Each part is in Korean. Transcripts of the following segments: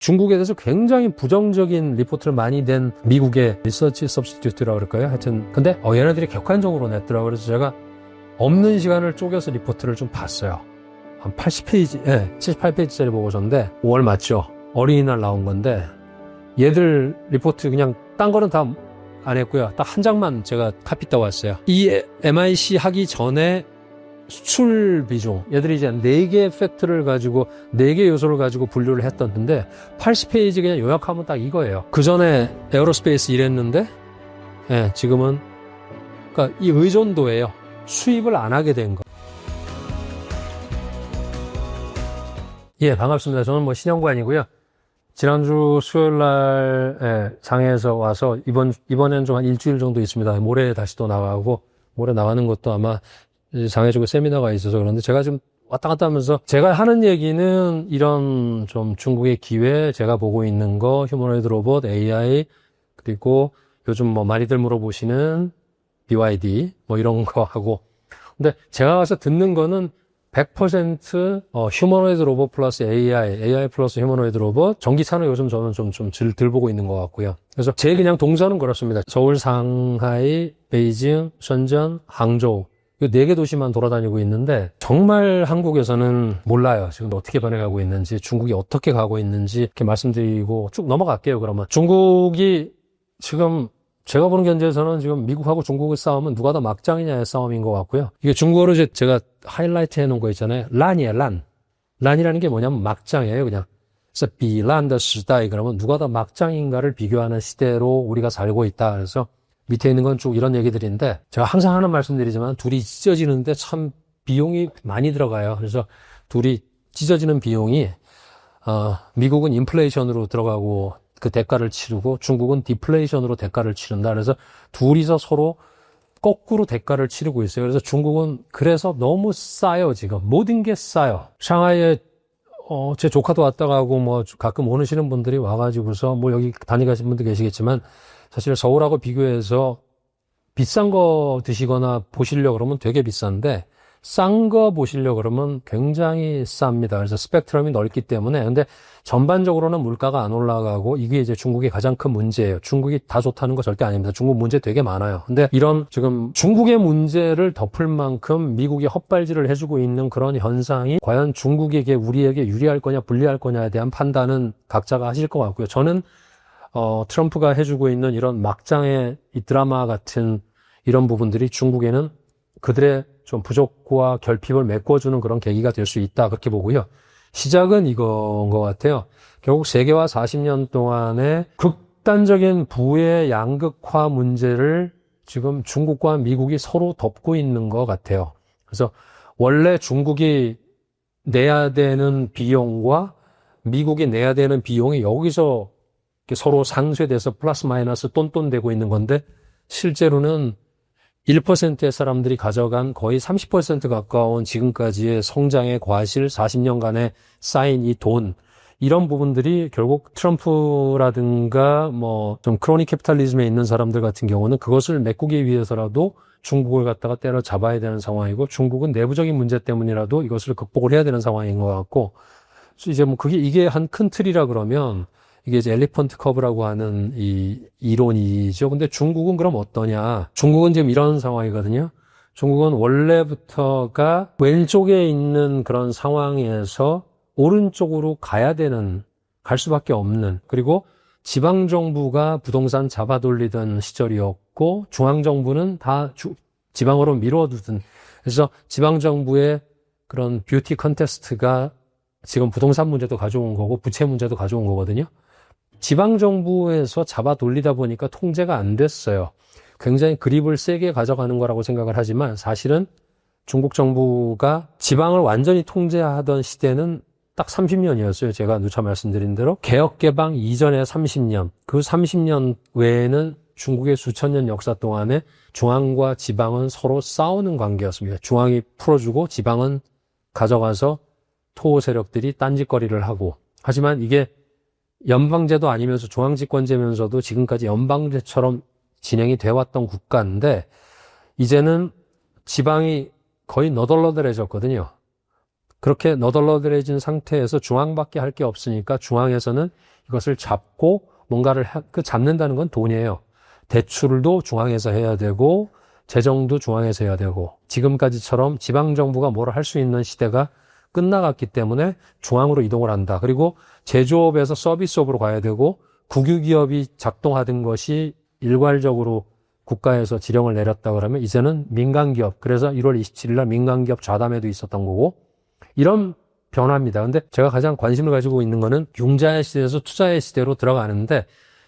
중국에 대해서 굉장히 부정적인 리포트를 많이 낸 미국의 리서치 서브스티튜트라고 그럴까요? 하여튼 근데 얘네들이 객관적으로 냈더라고요. 그래서 제가 없는 시간을 쪼개서 리포트를 좀 봤어요. 한 80페이지, 78페이지짜리 보고서인데 5월 맞죠? 어린이날 나온 건데 얘들 리포트 그냥 딴 거는 다 안 했고요. 딱 한 장만 제가 카피 따왔어요. 이 MIC 하기 전에 수출 비중, 얘들이 이제 4개의 팩트를 가지고 4개 요소를 가지고 분류를 했던데 80페이지 그냥 요약하면 딱 이거예요. 그 전에 에어로스페이스 일했는데 지금은 그러니까 이 의존도예요. 수입을 안 하게 된 거. 예, 반갑습니다. 저는 신영관이고요. 지난주 수요일 날 장에서 와서 이번에는 좀 한 일주일 정도 있습니다. 모레 다시 또 나가고 모레 나가는 것도 아마 장해주고 세미나가 있어서 그런데 제가 지금 왔다 갔다 하면서 제가 하는 얘기는 이런 좀 중국의 기회, 제가 보고 있는 거, 휴머노이드 로봇, AI, 그리고 요즘 많이들 물어보시는 BYD 이런 거 하고. 근데 제가 가서 듣는 거는 100% 휴머노이드 로봇 플러스 AI 플러스 휴머노이드 로봇. 전기차는 요즘 저는 좀 덜 보고 있는 것 같고요. 그래서 제 그냥 동선은 그렇습니다. 서울, 상하이, 베이징, 선전, 항저우. 이 4개 도시만 돌아다니고 있는데 정말 한국에서는 몰라요. 지금 어떻게 변해가고 있는지, 중국이 어떻게 가고 있는지 이렇게 말씀드리고 쭉 넘어갈게요. 그러면 중국이 지금 제가 보는 견제에서는 지금 미국하고 중국의 싸움은 누가 더 막장이냐의 싸움인 것 같고요. 이게 중국어로 제가 하이라이트 해놓은 거 있잖아요. 란이에요, 란. 란이라는 게 뭐냐면 막장이에요, 그냥. 그래서 비란더 시다이, 그러면 누가 더 막장인가를 비교하는 시대로 우리가 살고 있다. 그래서 밑에 있는 건 쭉 이런 얘기들인데 제가 항상 하는 말씀드리지만 둘이 찢어지는데 참 비용이 많이 들어가요. 그래서 둘이 찢어지는 비용이 미국은 인플레이션으로 들어가고 그 대가를 치르고 중국은 디플레이션으로 대가를 치른다. 그래서 둘이서 서로 거꾸로 대가를 치르고 있어요. 그래서 중국은 그래서 너무 싸요. 지금 모든 게 싸요. 샹하이에 제 조카도 왔다 가고 가끔 오시는 분들이 와가지고서 여기 다녀가신 분도 계시겠지만 사실 서울하고 비교해서 비싼 거 드시거나 보시려고 그러면 되게 비싼데 싼 거 보시려고 그러면 굉장히 쌉니다. 그래서 스펙트럼이 넓기 때문에. 근데 전반적으로는 물가가 안 올라가고 이게 이제 중국의 가장 큰 문제예요. 중국이 다 좋다는 거 절대 아닙니다. 중국 문제 되게 많아요. 근데 이런 지금 중국의 문제를 덮을 만큼 미국이 헛발질을 해주고 있는 그런 현상이 과연 중국에게 우리에게 유리할 거냐 불리할 거냐에 대한 판단은 각자가 하실 것 같고요. 저는 트럼프가 해주고 있는 이런 막장의 이 드라마 같은 이런 부분들이 중국에는 그들의 좀 부족과 결핍을 메꿔주는 그런 계기가 될 수 있다. 그렇게 보고요. 시작은 이거인 것 같아요. 결국 세계화 40년 동안의 극단적인 부의 양극화 문제를 지금 중국과 미국이 서로 덮고 있는 것 같아요. 그래서 원래 중국이 내야 되는 비용과 미국이 내야 되는 비용이 여기서 서로 상쇄돼서 플러스 마이너스 똔똔되고 있는 건데 실제로는 1%의 사람들이 가져간 거의 30% 가까운 지금까지의 성장의 과실 40년간에 쌓인 이 돈, 이런 부분들이 결국 트럼프라든가 좀 크로니 캐피탈리즘에 있는 사람들 같은 경우는 그것을 메꾸기 위해서라도 중국을 갖다가 때려잡아야 되는 상황이고 중국은 내부적인 문제 때문이라도 이것을 극복을 해야 되는 상황인 것 같고 이제 이게 한 큰 틀이라 그러면 이게 이제 엘리펀트 커브라고 하는 이 이론이죠. 근데 중국은 그럼 어떠냐? 중국은 지금 이런 상황이거든요. 중국은 원래부터가 왼쪽에 있는 그런 상황에서 오른쪽으로 갈 수밖에 없는, 그리고 지방정부가 부동산 잡아돌리던 시절이었고 중앙정부는 다 지방으로 밀어두던, 그래서 지방정부의 그런 뷰티 컨테스트가 지금 부동산 문제도 가져온 거고 부채 문제도 가져온 거거든요. 지방정부에서 잡아 돌리다 보니까 통제가 안 됐어요. 굉장히 그립을 세게 가져가는 거라고 생각을 하지만 사실은 중국 정부가 지방을 완전히 통제하던 시대는 딱 30년이었어요. 제가 누차 말씀드린 대로 개혁개방 이전에 30년, 그 30년 외에는 중국의 수천 년 역사 동안에 중앙과 지방은 서로 싸우는 관계였습니다. 중앙이 풀어주고 지방은 가져가서 토호 세력들이 딴짓거리를 하고. 하지만 이게 연방제도 아니면서 중앙집권제면서도 지금까지 연방제처럼 진행이 되어왔던 국가인데 이제는 지방이 거의 너덜너덜해졌거든요. 그렇게 너덜너덜해진 상태에서 중앙밖에 할 게 없으니까 중앙에서는 이것을 잡고 뭔가를 잡는다는 건 돈이에요. 대출도 중앙에서 해야 되고 재정도 중앙에서 해야 되고 지금까지처럼 지방정부가 뭘 할 수 있는 시대가 끝나갔기 때문에 중앙으로 이동을 한다. 그리고 제조업에서 서비스업으로 가야 되고 국유기업이 작동하던 것이 일괄적으로 국가에서 지령을 내렸다 그러면 이제는 민간기업, 그래서 1월 27일 날 민간기업 좌담회도 있었던 거고 이런 변화입니다. 근데 제가 가장 관심을 가지고 있는 거는 융자의 시대에서 투자의 시대로 들어가는데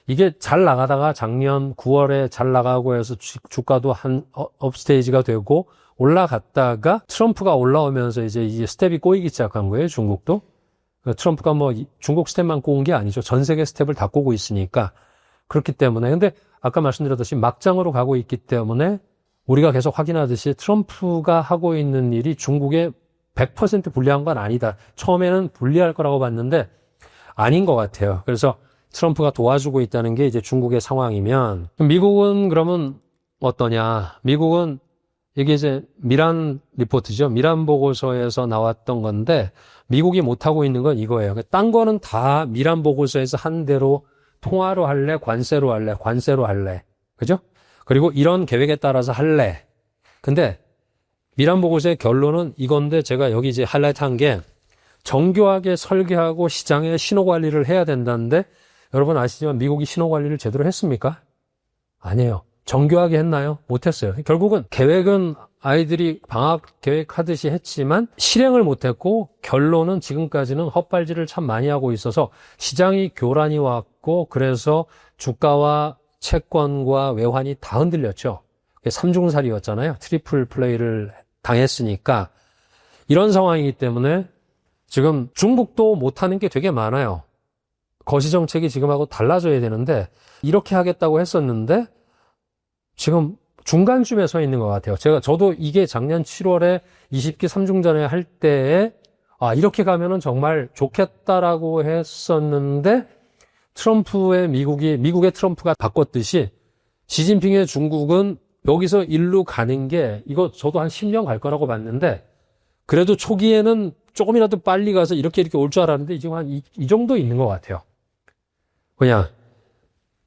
이게 잘 나가다가 작년 9월에 잘 나가고 해서 주가도 한 업스테이지가 되고 올라갔다가 트럼프가 올라오면서 이제 이 스텝이 꼬이기 시작한 거예요, 중국도. 트럼프가 뭐 중국 스텝만 꼬은 게 아니죠. 전 세계 스텝을 다 꼬고 있으니까. 그렇기 때문에. 근데 아까 말씀드렸듯이 막장으로 가고 있기 때문에 우리가 계속 확인하듯이 트럼프가 하고 있는 일이 중국에 100% 불리한 건 아니다. 처음에는 불리할 거라고 봤는데 아닌 것 같아요. 그래서 트럼프가 도와주고 있다는 게 이제 중국의 상황이면 미국은 그러면 어떠냐? 미국은 이게 이제 미란 리포트죠. 미란 보고서에서 나왔던 건데 미국이 못하고 있는 건 이거예요. 딴 거는 다 미란 보고서에서 한 대로 통화로 할래, 관세로 할래, 관세로 할래. 그죠? 그리고 이런 계획에 따라서 할래. 근데 미란 보고서의 결론은 이건데 제가 여기 이제 하이라이트 한 게 정교하게 설계하고 시장의 신호 관리를 해야 된다는데 여러분 아시지만 미국이 신호 관리를 제대로 했습니까? 아니에요. 정교하게 했나요? 못했어요. 결국은 계획은 아이들이 방학 계획하듯이 했지만 실행을 못했고 결론은 지금까지는 헛발질을 참 많이 하고 있어서 시장이 교란이 왔고 그래서 주가와 채권과 외환이 다 흔들렸죠. 삼중살이였잖아요. 트리플 플레이를 당했으니까 이런 상황이기 때문에 지금 중국도 못하는 게 되게 많아요. 거시정책이 지금하고 달라져야 되는데 이렇게 하겠다고 했었는데 지금 중간쯤에 서 있는 것 같아요. 저도 이게 작년 7월에 20기 3중전에 할 때에 이렇게 가면은 정말 좋겠다라고 했었는데 미국의 트럼프가 바꿨듯이 시진핑의 중국은 여기서 일로 가는 게 이거 저도 한 10년 갈 거라고 봤는데 그래도 초기에는 조금이라도 빨리 가서 이렇게 올 줄 알았는데 지금 한 이 정도 있는 것 같아요. 그냥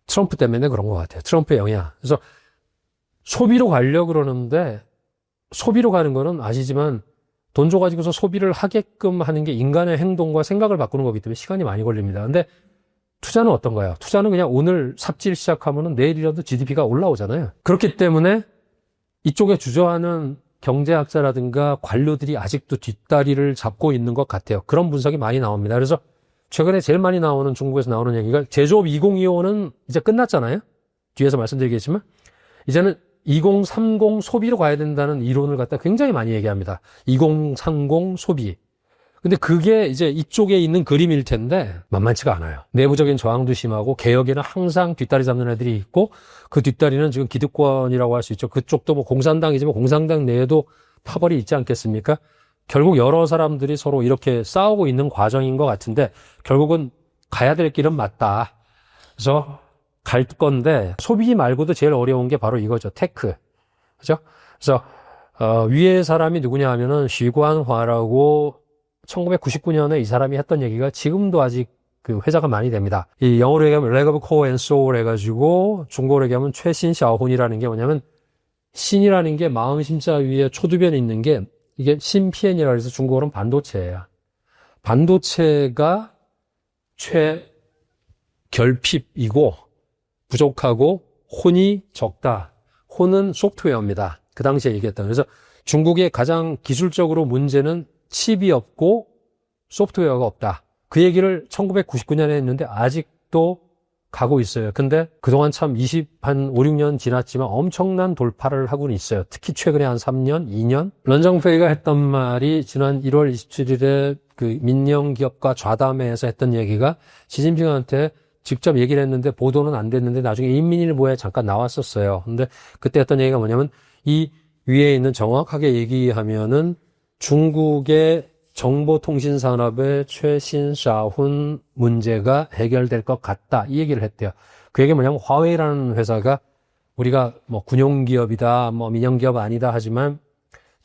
트럼프 때문에 그런 것 같아요. 트럼프의 영향. 그래서 소비로 가려고 그러는데 소비로 가는 거는 아시지만 돈 줘가지고서 소비를 하게끔 하는 게 인간의 행동과 생각을 바꾸는 거기 때문에 시간이 많이 걸립니다. 근데 투자는 어떤가요? 투자는 그냥 오늘 삽질 시작하면은 내일이라도 GDP가 올라오잖아요. 그렇기 때문에 이쪽에 주저하는 경제학자라든가 관료들이 아직도 뒷다리를 잡고 있는 것 같아요. 그런 분석이 많이 나옵니다. 그래서 최근에 제일 많이 나오는 중국에서 나오는 얘기가 제조업 2025는 이제 끝났잖아요. 뒤에서 말씀드리겠지만 이제는 2030 소비로 가야 된다는 이론을 갖다 굉장히 많이 얘기합니다. 2030 소비. 근데 그게 이제 이쪽에 있는 그림일 텐데 만만치가 않아요. 내부적인 저항도 심하고 개혁에는 항상 뒷다리 잡는 애들이 있고 그 뒷다리는 지금 기득권이라고 할 수 있죠. 그쪽도 뭐 공산당이지만 공산당 내에도 파벌이 있지 않겠습니까? 결국 여러 사람들이 서로 이렇게 싸우고 있는 과정인 것 같은데 결국은 가야 될 길은 맞다. 그래서 갈 건데 소비 말고도 제일 어려운 게 바로 이거죠. 테크. 그죠? 그래서 위에 사람이 누구냐 하면은 쉬관화라고 1999년에 이 사람이 했던 얘기가 지금도 아직 그 회자가 많이 됩니다. 이 영어로 얘기하면 leg of core and soul 해가지고 중국어로 얘기하면 최신샤오훈이라는 게 뭐냐면 신이라는 게 마음 심자 위에 초두변에 있는 게 이게 신피엔이라 해서 중국어로는 반도체예요. 반도체가 최결핍이고 부족하고 혼이 적다. 혼은 소프트웨어입니다. 그 당시에 얘기했다. 그래서 중국의 가장 기술적으로 문제는 칩이 없고 소프트웨어가 없다. 그 얘기를 1999년에 했는데 아직도 가고 있어요. 근데 그동안 참 5, 6년 지났지만 엄청난 돌파를 하고는 있어요. 특히 최근에 한 3년, 2년. 런정페이가 했던 말이 지난 1월 27일에 그 민영기업과 좌담회에서 했던 얘기가 시진핑한테 직접 얘기를 했는데 보도는 안 됐는데 나중에 인민일보에 잠깐 나왔었어요. 근데 그때 했던 얘기가 뭐냐면 이 위에 있는 정확하게 얘기하면은 중국의 정보통신 산업의 최신샤훈 문제가 해결될 것 같다. 이 얘기를 했대요. 그 얘기가 뭐냐면 화웨이라는 회사가 우리가 뭐 군용기업이다, 뭐 민영기업 아니다 하지만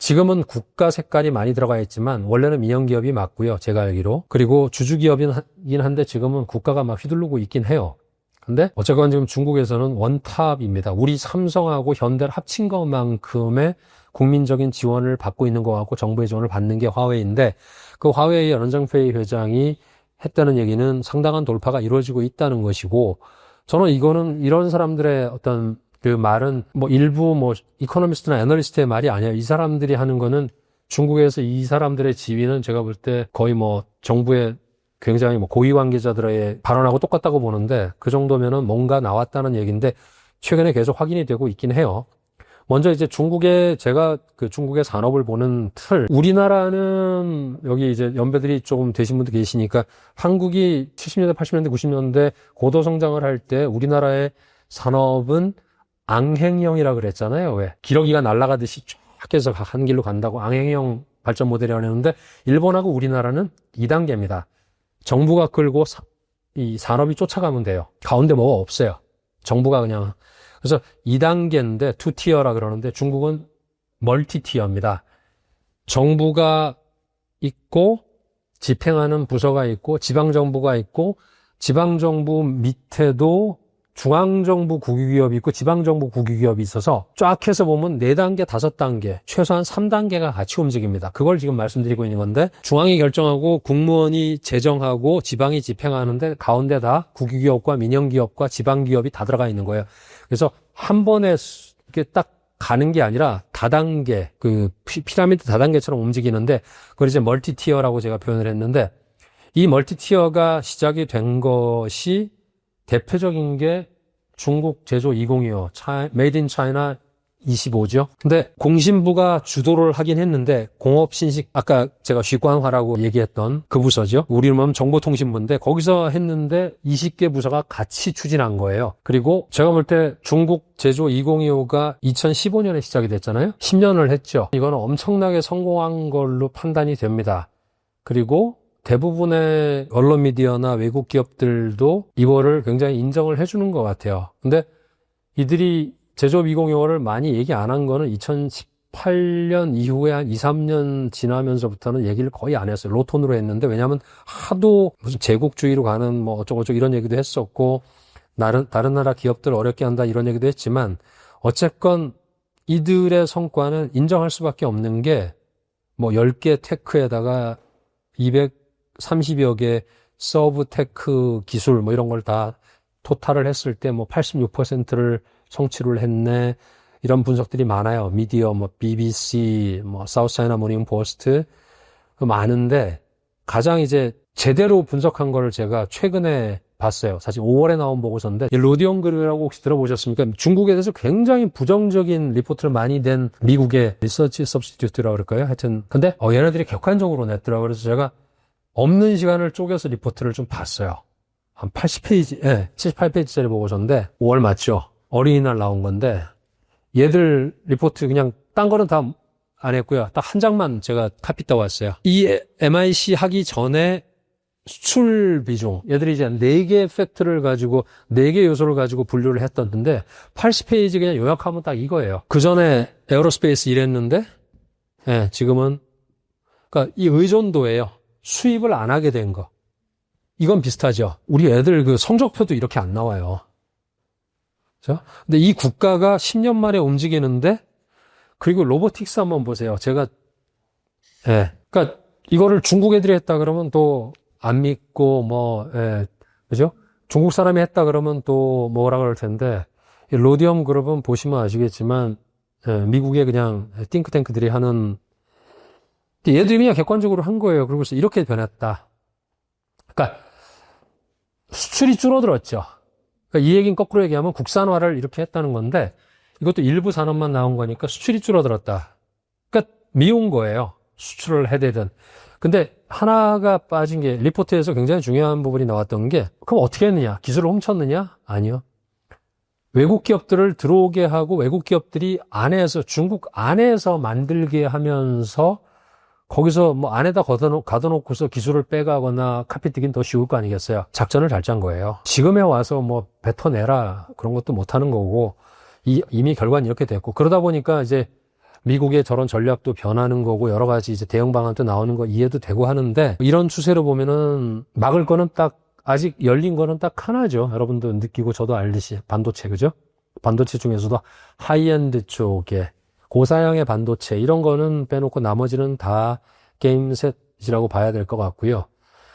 지금은 국가 색깔이 많이 들어가 있지만 원래는 민영기업이 맞고요. 제가 알기로. 그리고 주주기업이긴 한데 지금은 국가가 막 휘두르고 있긴 해요. 근데 어쨌건 지금 중국에서는 원탑입니다. 우리 삼성하고 현대를 합친 것만큼의 국민적인 지원을 받고 있는 것 같고 정부의 지원을 받는 게 화웨이인데 그 화웨이의 런정페이 회장이 했다는 얘기는 상당한 돌파가 이루어지고 있다는 것이고 저는 이거는 이런 사람들의 어떤 그 말은 뭐 일부 뭐 이코노미스트나 애널리스트의 말이 아니에요. 이 사람들이 하는 거는 중국에서 이 사람들의 지위는 제가 볼 때 거의 뭐 정부의 굉장히 뭐 고위 관계자들의 발언하고 똑같다고 보는데 그 정도면은 뭔가 나왔다는 얘기인데 최근에 계속 확인이 되고 있긴 해요. 먼저 이제 제가 그 중국의 산업을 보는 틀, 우리나라는 여기 이제 연배들이 조금 되신 분도 계시니까 한국이 70년대, 80년대, 90년대 고도 성장을 할 때 우리나라의 산업은 앙행형이라 그랬잖아요. 왜? 기러기가 날아가듯이 쫙 해서 한 길로 간다고 앙행형 발전 모델이라고 했는데 일본하고 우리나라는 2단계입니다. 정부가 끌고 이 산업이 쫓아가면 돼요. 가운데 뭐가 없어요. 정부가 그냥. 그래서 2단계인데 2티어라 그러는데 중국은 멀티티어입니다. 정부가 있고 집행하는 부서가 있고 지방정부가 있고 지방정부 밑에도 중앙정부 국유기업이 있고 지방정부 국유기업이 있어서 쫙 해서 보면 4단계, 5단계, 최소한 3단계가 같이 움직입니다. 그걸 지금 말씀드리고 있는 건데 중앙이 결정하고 국무원이 제정하고 지방이 집행하는데 가운데 다 국유기업과 민영기업과 지방기업이 다 들어가 있는 거예요. 그래서 한 번에 이렇게 딱 가는 게 아니라 다단계, 그 피라미드 다단계처럼 움직이는데 그걸 이제 멀티티어라고 제가 표현을 했는데 이 멀티티어가 시작이 된 것이 대표적인 게 중국 제조 2025, 메이드 인 차이나 25죠. 근데 공신부가 주도를 하긴 했는데 공업신식, 아까 제가 쉬관화라고 얘기했던 그 부서죠. 우리는 보면 정보통신부인데 거기서 했는데 20개 부서가 같이 추진한 거예요. 그리고 제가 볼 때 중국 제조 2025가 2015년에 시작이 됐잖아요. 10년을 했죠. 이거는 엄청나게 성공한 걸로 판단이 됩니다. 그리고 대부분의 언론 미디어나 외국 기업들도 이거를 굉장히 인정을 해주는 것 같아요. 근데 이들이 제조업 2025를 많이 얘기 안 한 거는 2018년 이후에 한 2, 3년 지나면서부터는 얘기를 거의 안 했어요. 로톤으로 했는데 왜냐하면 하도 무슨 제국주의로 가는 뭐 어쩌고저쩌고 이런 얘기도 했었고 다른 나라 기업들 어렵게 한다 이런 얘기도 했지만 어쨌건 이들의 성과는 인정할 수밖에 없는 게 뭐 10개 테크에다가 230여 개 서브 테크 기술 뭐 이런 걸 다 토탈을 했을 때 뭐 86%를 성취를 했네. 이런 분석들이 많아요. 미디어 뭐 BBC, 뭐 사우스 차이나 모닝 포스트 많은데 가장 이제 제대로 분석한 거를 제가 최근에 봤어요. 사실 5월에 나온 보고서인데 로디온 그룹이라고 혹시 들어보셨습니까? 중국에 대해서 굉장히 부정적인 리포트를 많이 낸 미국의 리서치 서브스티튜트라고 그럴까요? 하여튼 근데 얘네들이 객관적으로 냈더라고요. 그래서 제가 없는 시간을 쪼개서 리포트를 좀 봤어요. 한 80페이지, 78페이지짜리 보고서인데 5월 맞죠? 어린이날 나온 건데 얘들 리포트 그냥 딴 거는 다 안 했고요. 딱 한 장만 제가 카피 따왔어요. 이 MIC 하기 전에 수출 비중, 얘들이 이제 4개 팩트를 가지고 4개 요소를 가지고 분류를 했던데 80페이지 그냥 요약하면 딱 이거예요. 그 전에 에어로스페이스 일했는데 지금은 그러니까 이 의존도예요. 수입을 안 하게 된 거. 이건 비슷하죠. 우리 애들 그 성적표도 이렇게 안 나와요. 그렇죠? 근데 이 국가가 10년 만에 움직이는데 그리고 로보틱스 한번 보세요. 제가 그러니까 이거를 중국 애들이 했다 그러면 또 안 믿고 그죠? 중국 사람이 했다 그러면 또 뭐라 그럴 텐데 이 로디엄 그룹은 보시면 아시겠지만 미국의 그냥 띵크탱크들이 하는 얘들이 그냥 객관적으로 한 거예요. 그러고서 이렇게 변했다. 그러니까 수출이 줄어들었죠. 그러니까 이 얘기는 거꾸로 얘기하면 국산화를 이렇게 했다는 건데 이것도 일부 산업만 나온 거니까 수출이 줄어들었다. 그러니까 미운 거예요. 수출을 해대든. 근데 하나가 빠진 게 리포트에서 굉장히 중요한 부분이 나왔던 게 그럼 어떻게 했느냐? 기술을 훔쳤느냐? 아니요. 외국 기업들을 들어오게 하고 외국 기업들이 중국 안에서 만들게 하면서 거기서 뭐 안에다 가둬놓고서 기술을 빼가거나 카피뛰긴 더 쉬울 거 아니겠어요? 작전을 잘 짠 거예요. 지금에 와서 뭐 뱉어내라 그런 것도 못하는 거고 이미 결과는 이렇게 됐고 그러다 보니까 이제 미국의 저런 전략도 변하는 거고 여러 가지 이제 대응 방안도 나오는 거 이해도 되고 하는데 이런 추세로 보면은 막을 거는 딱 아직 열린 거는 딱 하나죠. 여러분도 느끼고 저도 알듯이 반도체 그죠? 반도체 중에서도 하이엔드 쪽에 고사양의 반도체 이런 거는 빼놓고 나머지는 다 게임셋이라고 봐야 될 것 같고요.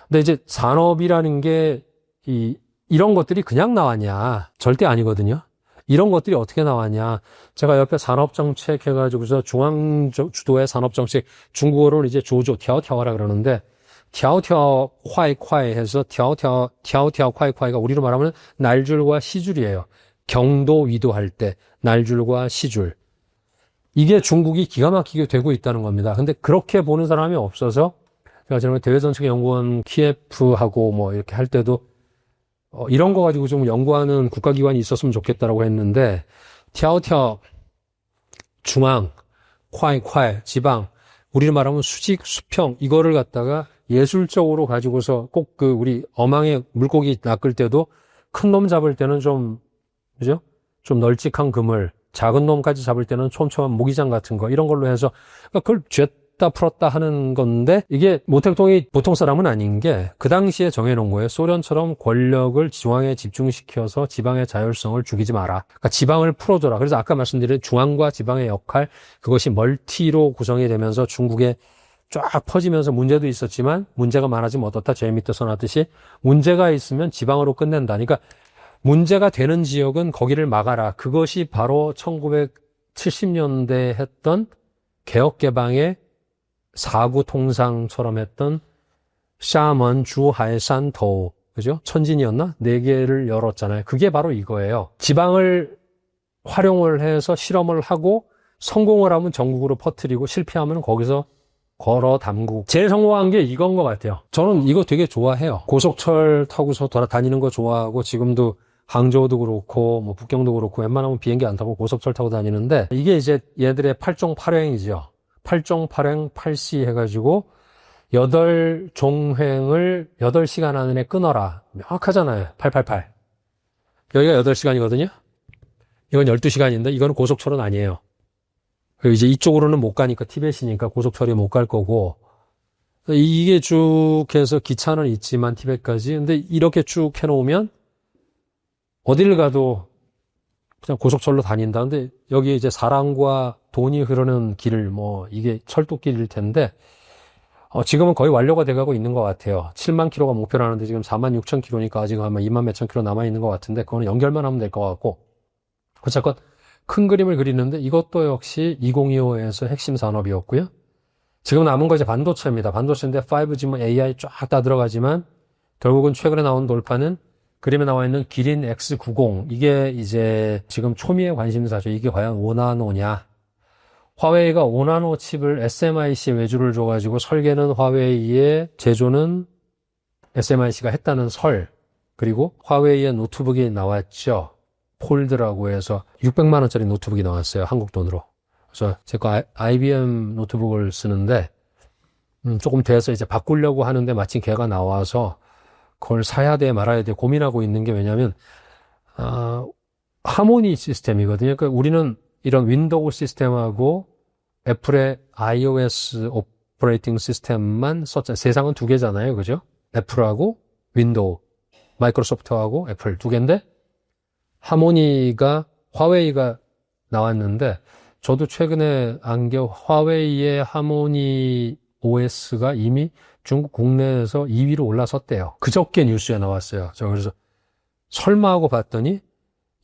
근데 이제 산업이라는 게 이런 것들이 그냥 나왔냐? 절대 아니거든요. 이런 것들이 어떻게 나왔냐? 제가 옆에 산업정책 해가지고서 중앙 주도의 산업정책, 중국어로는 이제 조조, 티아오티아오라 그러는데, 티아오티아오 화이콰이 해서 티아오티아오 화이콰이가 우리로 말하면 날줄과 시줄이에요. 경도, 위도 할 때, 날줄과 시줄. 이게 중국이 기가 막히게 되고 있다는 겁니다. 근데 그렇게 보는 사람이 없어서, 제가 지난번에 대외정책연구원 키예프하고 뭐 이렇게 할 때도 이런 거 가지고 좀 연구하는 국가기관이 있었으면 좋겠다라고 했는데, 티아오티아오, 중앙, 콰이, 지방, 우리로 말하면 수직, 수평, 이거를 갖다가 예술적으로 가지고서 꼭 우리 어망에 물고기 낚을 때도 큰 놈 잡을 때는 좀, 그죠? 좀 널찍한 그물, 작은 놈까지 잡을 때는 촘촘한 모기장 같은 거, 이런 걸로 해서, 그러니까 그걸 쥐었다 풀었다 하는 건데, 이게 모택동이 보통 사람은 아닌 게, 그 당시에 정해놓은 거예요. 소련처럼 권력을 중앙에 집중시켜서 지방의 자율성을 죽이지 마라. 그러니까 지방을 풀어줘라. 그래서 아까 말씀드린 중앙과 지방의 역할, 그것이 멀티로 구성이 되면서 중국에 쫙 퍼지면서 문제도 있었지만, 문제가 많아지면 어떻다? 제일 밑에 써놨듯이, 문제가 있으면 지방으로 끝낸다. 그러니까, 문제가 되는 지역은 거기를 막아라. 그것이 바로 1970년대에 했던 개혁개방의 사구통상처럼 했던 샤먼, 주하이산, 도, 그죠? 천진이었나? 4개를 열었잖아요. 그게 바로 이거예요. 지방을 활용을 해서 실험을 하고 성공을 하면 전국으로 퍼뜨리고 실패하면 거기서 걸어 담그고. 제일 성공한 게 이건 것 같아요. 저는 이거 되게 좋아해요. 고속철 타고서 돌아다니는 거 좋아하고 지금도 항저우도 그렇고 뭐 북경도 그렇고 웬만하면 비행기 안 타고 고속철 타고 다니는데 이게 이제 얘들의 8종 8행이죠. 8종 8행 8시 해가지고 8종횡을 8시간 안에 끊어라. 명확하잖아요. 888. 여기가 8시간이거든요. 이건 12시간인데 이거는 고속철은 아니에요. 그리고 이제 이쪽으로는 못 가니까 티벳이니까 고속철이 못 갈 거고 이게 쭉 해서 기차는 있지만 티벳까지. 근데 이렇게 쭉 해놓으면 어딜 가도 그냥 고속철로 다닌다. 근데 여기 이제 사람과 돈이 흐르는 길을 뭐 이게 철도길일 텐데 지금은 거의 완료가 돼가고 있는 것 같아요. 7만 킬로가 목표라는데 지금 4만 6천 킬로니까 아직 아마 2만 몇천 킬로 남아있는 것 같은데 그거는 연결만 하면 될 것 같고 어쨌건 큰 그림을 그리는데 이것도 역시 2025에서 핵심 산업이었고요. 지금 남은 거 이제 반도체입니다. 반도체인데 5G 뭐 AI 쫙 다 들어가지만 결국은 최근에 나온 돌파는 그림에 나와 있는 기린 X90 이게 이제 지금 초미의 관심사죠. 이게 과연 5나노냐. 화웨이가 5나노 칩을 SMIC에 외주를 줘가지고 설계는 화웨이의 제조는 SMIC가 했다는 설. 그리고 화웨이의 노트북이 나왔죠. 폴드라고 해서 600만 원짜리 노트북이 나왔어요. 한국 돈으로. 그래서 제가 IBM 노트북을 쓰는데 조금 돼서 이제 바꾸려고 하는데 마침 걔가 나와서 그걸 사야 돼 말아야 돼 고민하고 있는 게 왜냐면 하모니 시스템이거든요. 그러니까 우리는 이런 윈도우 시스템하고 애플의 iOS 오퍼레이팅 시스템만 썼잖아요. 세상은 두 개잖아요. 그죠? 애플하고 윈도우, 마이크로소프트하고 애플 두 개인데 하모니가 화웨이가 나왔는데 저도 최근에 안 게 화웨이의 하모니 OS가 이미 중국 국내에서 2위로 올라섰대요. 그저께 뉴스에 나왔어요. 저 그래서 설마 하고 봤더니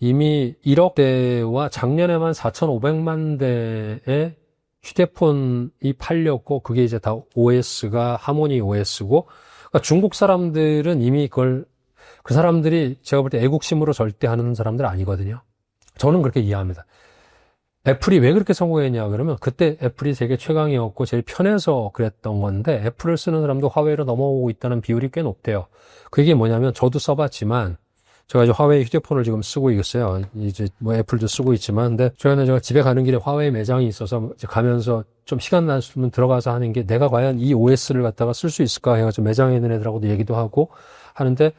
이미 1억 대와 작년에만 4,500만 대의 휴대폰이 팔렸고 그게 이제 다 OS가 하모니 OS고 그러니까 중국 사람들은 이미 그걸 그 사람들이 제가 볼 때 애국심으로 절대 하는 사람들 아니거든요. 저는 그렇게 이해합니다. 애플이 왜 그렇게 성공했냐 그러면 그때 애플이 세계 최강이었고 제일 편해서 그랬던 건데 애플을 쓰는 사람도 화웨이로 넘어오고 있다는 비율이 꽤 높대요. 그게 뭐냐면 저도 써봤지만 제가 이제 화웨이 휴대폰을 지금 쓰고 있어요. 이제 뭐 애플도 쓰고 있지만 근데 최근에 제가 집에 가는 길에 화웨이 매장이 있어서 이제 가면서 좀 시간 났으면 들어가서 하는 게 내가 과연 이 OS를 갖다가 쓸 수 있을까 해가지고 매장에 있는 애들하고도 얘기도 하고 하는데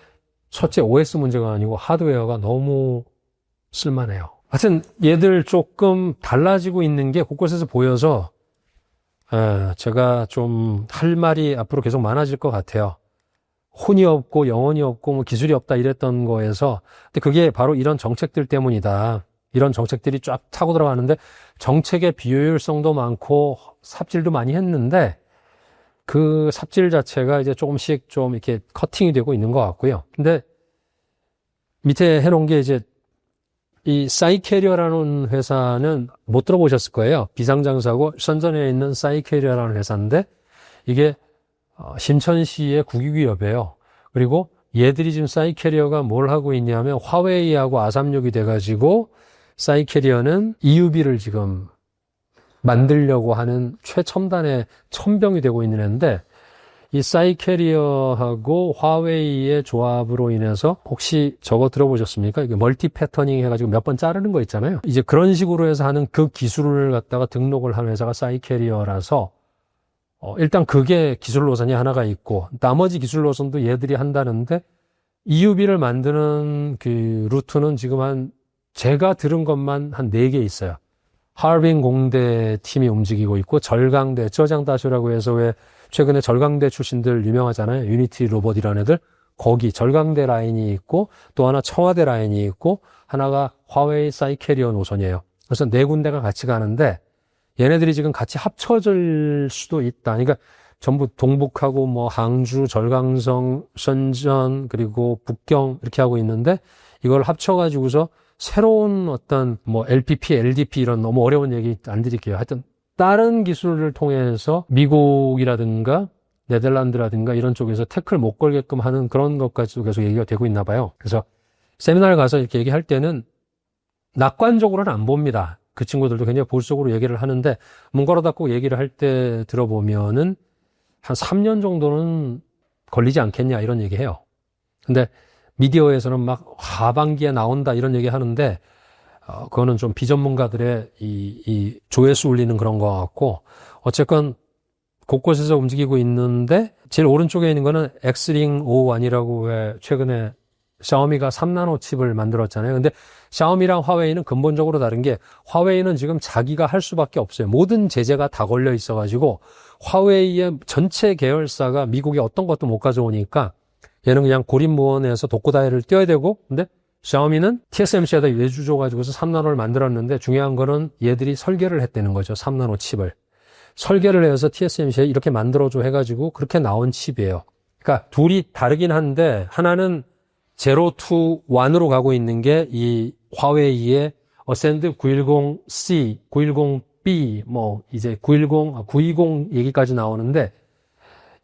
첫째 OS 문제가 아니고 하드웨어가 너무 쓸만해요. 하여튼 얘들 조금 달라지고 있는 게 곳곳에서 보여서 제가 좀 할 말이 앞으로 계속 많아질 것 같아요. 혼이 없고 영혼이 없고 뭐 기술이 없다 이랬던 거에서 근데 그게 바로 이런 정책들 때문이다. 이런 정책들이 쫙 타고 들어가는데 정책의 비효율성도 많고 삽질도 많이 했는데 그 삽질 자체가 이제 조금씩 좀 이렇게 커팅이 되고 있는 것 같고요. 근데 밑에 해놓은 게 이제 이 싸이캐리어라는 회사는 못 들어보셨을 거예요. 비상장사고 선전에 있는 싸이캐리어라는 회사인데 이게 신천시의 국유기업이에요. 그리고 얘들이 지금 싸이캐리어가 뭘 하고 있냐면 화웨이하고 아삼육이 돼가지고 싸이캐리어는 EUB를 지금 만들려고 하는 최첨단의 첨병이 되고 있는 애인데 이 싸이캐리어하고 화웨이의 조합으로 인해서 혹시 저거 들어보셨습니까? 이게 멀티 패터닝 해가지고 몇 번 자르는 거 있잖아요. 이제 그런 식으로 해서 하는 그 기술을 갖다가 등록을 한 회사가 싸이캐리어라서 일단 그게 기술 노선이 하나가 있고 나머지 기술 노선도 얘들이 한다는데 EUB를 만드는 그 루트는 지금 제가 들은 것만 한 4개 있어요. 하얼빈 공대 팀이 움직이고 있고 절강대, 저장다쇼라고 해서 왜 최근에 절강대 출신들 유명하잖아요. 유니티 로봇이라는 애들. 거기 절강대 라인이 있고 또 하나 청와대 라인이 있고 하나가 화웨이 싸이캐리어 노선이에요. 그래서 4군데가 같이 가는데 얘네들이 지금 같이 합쳐질 수도 있다. 그러니까 전부 동북하고 뭐 항주, 절강성, 선전 그리고 북경 이렇게 하고 있는데 이걸 합쳐가지고서 새로운 어떤 뭐 LPP, LDP 이런 너무 어려운 얘기 안 드릴게요. 하여튼 다른 기술을 통해서 미국이라든가 네덜란드라든가 이런 쪽에서 태클 못 걸게끔 하는 그런 것까지도 계속 얘기가 되고 있나 봐요. 그래서 세미나를 가서 이렇게 얘기할 때는 낙관적으로는 안 봅니다. 그 친구들도 굉장히 보수적으로 얘기를 하는데 문 걸어 닫고 얘기를 할 때 들어보면은 한 3년 정도는 걸리지 않겠냐 이런 얘기해요. 근데 미디어에서는 막 하반기에 나온다 이런 얘기 하는데 그거는 좀 비전문가들의 이 조회수 올리는 그런 거 같고 어쨌건 곳곳에서 움직이고 있는데 제일 오른쪽에 있는 거는 엑스링 51이라고 왜 최근에 샤오미가 3나노 칩을 만들었잖아요. 근데 샤오미랑 화웨이는 근본적으로 다른 게 화웨이는 지금 자기가 할 수밖에 없어요. 모든 제재가 다 걸려 있어가지고 화웨이의 전체 계열사가 미국에 어떤 것도 못 가져오니까 얘는 그냥 고립무원에서 독고다이를 띄어야 되고 근데 샤오미는 TSMC에다 외주 줘가지고서 3나노를 만들었는데 중요한 거는 얘들이 설계를 했다는 거죠. 3나노 칩을. 설계를 해서 TSMC에 이렇게 만들어줘 해가지고 그렇게 나온 칩이에요. 그러니까 둘이 다르긴 한데 하나는 제로 투 1으로 가고 있는 게 이 화웨이의 어센드 910C, 910B, 뭐 이제 920 얘기까지 나오는데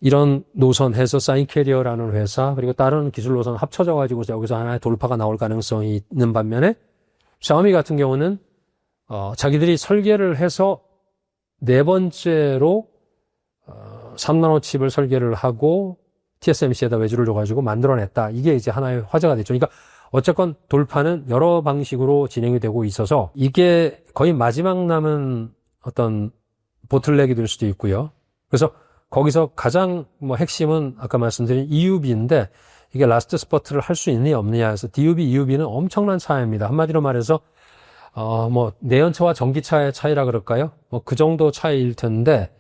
이런 노선 해서 싸이캐리어라는 회사 그리고 다른 기술 노선 합쳐져 가지고 여기서 하나의 돌파가 나올 가능성이 있는 반면에 샤오미 같은 경우는 자기들이 설계를 해서 4번째로 3나노 칩을 설계를 하고 TSMC에다 외주를 줘가지고 만들어냈다. 이게 이제 하나의 화제가 됐죠. 그러니까 어쨌건 돌파는 여러 방식으로 진행이 되고 있어서 이게 거의 마지막 남은 어떤 보틀넥이 될 수도 있고요. 그래서 거기서 가장 뭐 핵심은 아까 말씀드린 EUB인데 이게 라스트 스퍼트를 할 수 있느냐 없느냐 해서 DUB, EUB는 엄청난 차이입니다. 한마디로 말해서 뭐 내연차와 전기차의 차이라 그럴까요? 뭐 그 정도 차이일 텐데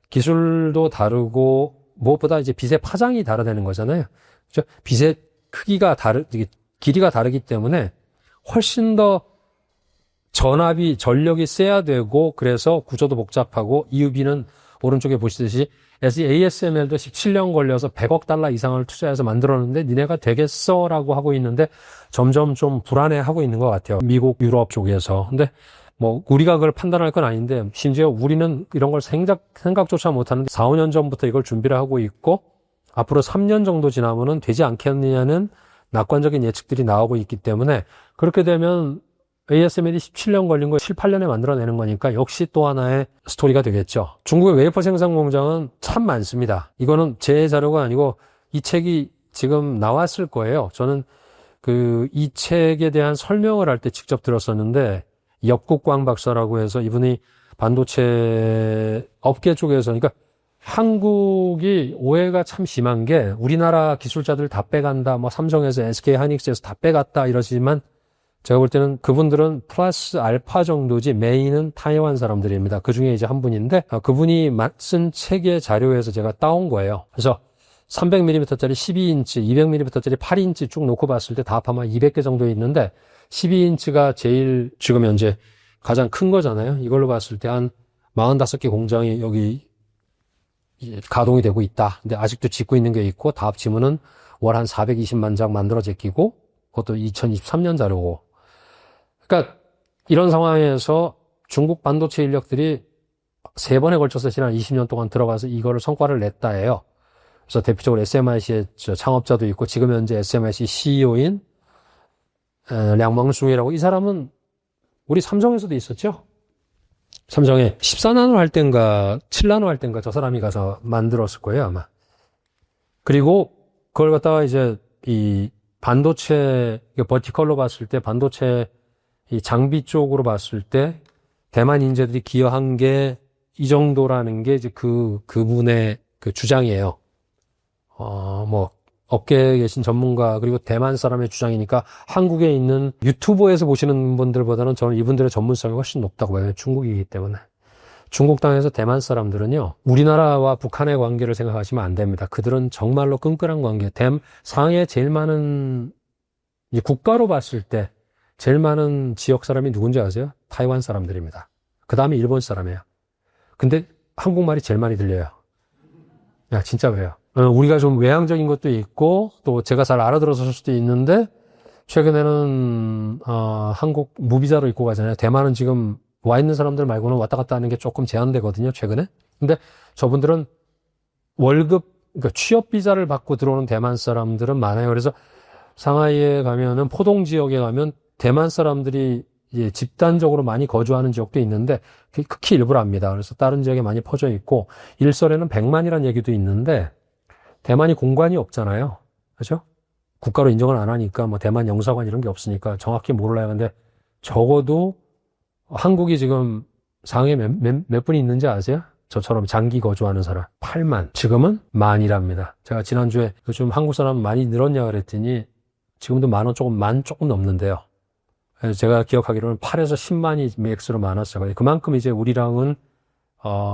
기술도 다르고 무엇보다 이제 빛의 파장이 다르다는 거잖아요. 그렇죠? 빛의 크기가 길이가 다르기 때문에 훨씬 더 전력이 세야 되고 그래서 구조도 복잡하고 EUB는 오른쪽에 보시듯이 ASML도 17년 걸려서 100억 달러 이상을 투자해서 만들었는데 니네가 되겠어? 라고 하고 있는데 점점 좀 불안해하고 있는 것 같아요. 미국, 유럽 쪽에서. 근데 뭐 우리가 그걸 판단할 건 아닌데 심지어 우리는 이런 걸 생각조차 못하는데 4, 5년 전부터 이걸 준비를 하고 있고 앞으로 3년 정도 지나면은 되지 않겠느냐는 낙관적인 예측들이 나오고 있기 때문에 그렇게 되면 ASML이 17년 걸린 거 7, 8년에 만들어내는 거니까 역시 또 하나의 스토리가 되겠죠. 중국의 웨이퍼 생산 공장은 참 많습니다. 이거는 제 자료가 아니고 이 책이 지금 나왔을 거예요. 저는 이 책에 대한 설명을 할 때 직접 들었었는데 엽국광 박사라고 해서 이분이 반도체 업계 쪽에서 그러니까 한국이 오해가 참 심한 게 우리나라 기술자들 다 빼간다. 뭐 삼성에서 SK 하이닉스에서 다 빼갔다 이러지만 제가 볼 때는 그분들은 플러스 알파 정도지 메인은 타이완 사람들입니다. 그 중에 이제 한 분인데 그분이 쓴 책의 자료에서 제가 따온 거예요. 그래서 300mm짜리 12인치, 200mm짜리 8인치 쭉 놓고 봤을 때 다 합하면 200개 정도 있는데 12인치가 제일 지금 현재 가장 큰 거잖아요. 이걸로 봤을 때 한 45개 공장이 여기 가동이 되고 있다. 근데 아직도 짓고 있는 게 있고 다 합치면은 월 한 420만 장 만들어 제끼고 그것도 2023년 자료고. 그러니까 이런 상황에서 중국 반도체 인력들이 3번에 걸쳐서 지난 20년 동안 들어가서 이거를 성과를 냈다 해요. 그래서 대표적으로 SMIC의 창업자도 있고 지금 현재 SMIC CEO인 량멍숭이라고, 이 사람은 우리 삼성에서도 있었죠. 삼성에 14나노 할 땐가 7나노 할 땐가 저 사람이 가서 만들었을 거예요 아마. 그리고 그걸 갖다가 이제 이 반도체 버티컬로 봤을 때 반도체 이 장비 쪽으로 봤을 때 대만 인재들이 기여한 게 이 정도라는 게 이제 그분의 그 주장이에요. 뭐 업계에 계신 전문가 그리고 대만 사람의 주장이니까 한국에 있는 유튜버에서 보시는 분들보다는 저는 이분들의 전문성이 훨씬 높다고 봐요. 중국이기 때문에. 중국 땅에서 대만 사람들은요, 우리나라와 북한의 관계를 생각하시면 안 됩니다. 그들은 정말로 끈끈한 관계. 상해에 제일 많은 국가로 봤을 때 제일 많은 지역 사람이 누군지 아세요? 타이완 사람들입니다. 그 다음에 일본 사람이에요. 근데 한국말이 제일 많이 들려요. 야, 진짜 왜요? 우리가 좀 외향적인 것도 있고 또 제가 잘 알아들었을 수도 있는데 최근에는 한국 무비자로 입고 가잖아요. 대만은 지금 와 있는 사람들 말고는 왔다 갔다 하는 게 조금 제한되거든요, 최근에. 근데 저분들은 월급, 그러니까 취업 비자를 받고 들어오는 대만 사람들은 많아요. 그래서 상하이에 가면은 포동 지역에 가면 대만 사람들이 이제 집단적으로 많이 거주하는 지역도 있는데 극히 일부랍니다. 그래서 다른 지역에 많이 퍼져 있고 일설에는 100만이라는 얘기도 있는데 대만이 공관이 없잖아요. 그렇죠? 국가로 인정을 안 하니까 뭐 대만 영사관 이런 게 없으니까 정확히 몰라요. 근데 적어도 한국이 지금 상해 몇 분이 있는지 아세요? 저처럼 장기 거주하는 사람 8만. 지금은 만이랍니다. 제가 지난주에 요즘 한국 사람 많이 늘었냐 그랬더니 지금도 만 조금 넘는데요. 제가 기억하기로는 8에서 10만이 맥스로 많았어요. 그만큼 이제 우리랑은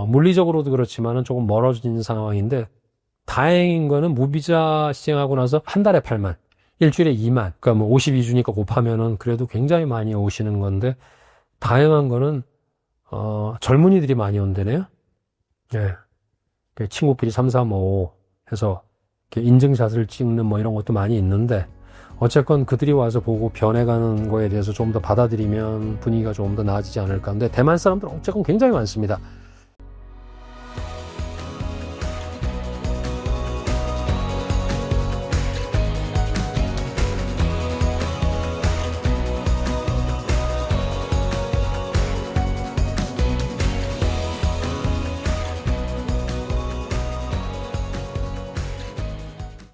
물리적으로도 그렇지만은 조금 멀어진 상황인데 다행인 거는 무비자 시행하고 나서 한 달에 8만, 일주일에 2만. 그러니까 뭐 52주니까 곱하면은 그래도 굉장히 많이 오시는 건데 다행한 거는 젊은이들이 많이 온대네요. 예. 친구끼리 3, 4, 5 해서 인증샷을 찍는 뭐 이런 것도 많이 있는데 어쨌건 그들이 와서 보고 변해가는 거에 대해서 좀 더 받아들이면 분위기가 좀 더 나아지지 않을까. 근데 대만 사람들은 어쨌건 굉장히 많습니다.